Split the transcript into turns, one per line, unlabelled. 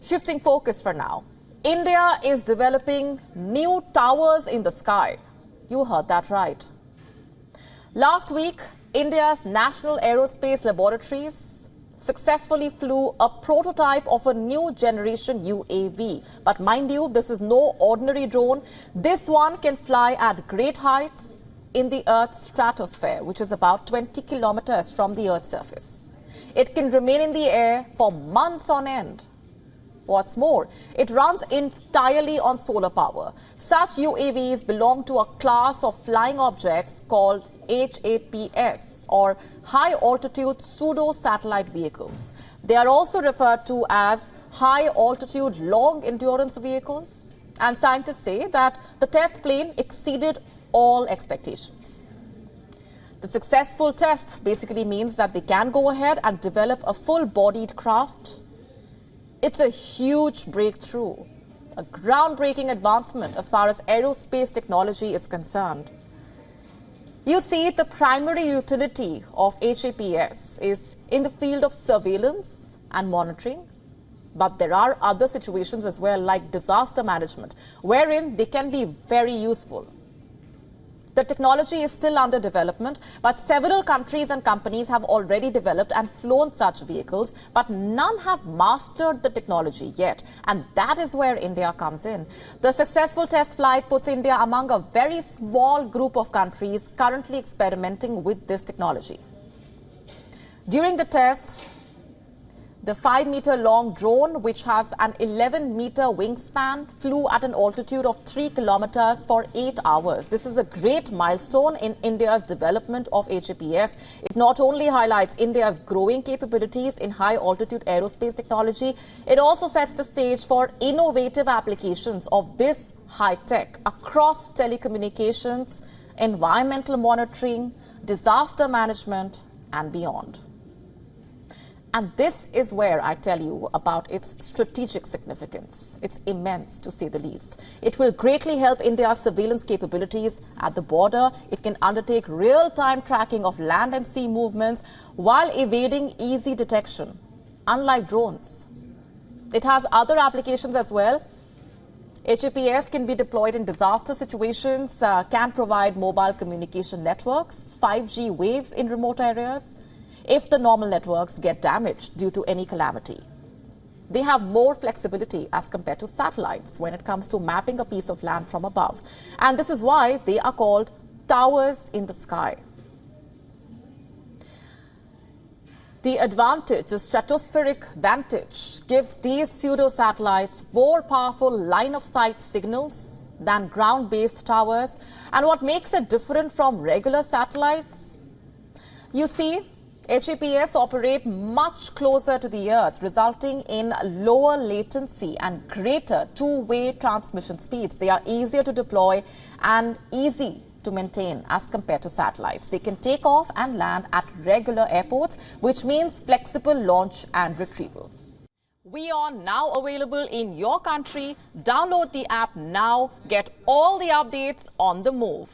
Shifting focus for now. India is developing new towers in the sky. You heard that right. Last week, India's National Aerospace Laboratories successfully flew a prototype of a new generation UAV. But mind you, this is no ordinary drone. This one can fly at great heights in the Earth's stratosphere, which is about 20 kilometers from the Earth's surface. It can remain in the air for months on end. What's more, it runs entirely on solar power. Such UAVs belong to a class of flying objects called HAPS, or High Altitude Pseudo Satellite vehicles. They are also referred to as High Altitude Long Endurance vehicles. And scientists say that the test plane exceeded all expectations. The successful test basically means that they can go ahead and develop a full-bodied craft. It's a huge breakthrough, a groundbreaking advancement as far as aerospace technology is concerned. You see, the primary utility of HAPS is in the field of surveillance and monitoring, but there are other situations as well, like disaster management, wherein they can be very useful. The technology is still under development, but several countries and companies have already developed and flown such vehicles, but none have mastered the technology yet. And that is where India comes in. The successful test flight puts India among a very small group of countries currently experimenting with this technology. During the test, the 5-meter-long drone, which has an 11-meter wingspan, flew at an altitude of 3 kilometers for 8 hours. This is a great milestone in India's development of HAPS. It not only highlights India's growing capabilities in high-altitude aerospace technology, it also sets the stage for innovative applications of this high-tech across telecommunications, environmental monitoring, disaster management, and beyond. And this is where I tell you about its strategic significance. It's immense, to say the least. It will greatly help India's surveillance capabilities at the border. It can undertake real-time tracking of land and sea movements while evading easy detection, unlike drones. It has other applications as well. HAPS can be deployed in disaster situations, can provide mobile communication networks, 5G waves in remote areas, if the normal networks get damaged due to any calamity. They have more flexibility as compared to satellites when it comes to mapping a piece of land from above. And this is why they are called towers in the sky. The advantage, the stratospheric vantage, gives these pseudo-satellites more powerful line-of-sight signals than ground-based towers. And what makes it different from regular satellites? You see, HAPS operate much closer to the Earth, resulting in lower latency and greater two-way transmission speeds. They are easier to deploy and easy to maintain as compared to satellites. They can take off and land at regular airports, which means flexible launch and retrieval. WION now available in your country. Download the app now. Get all the updates on the move.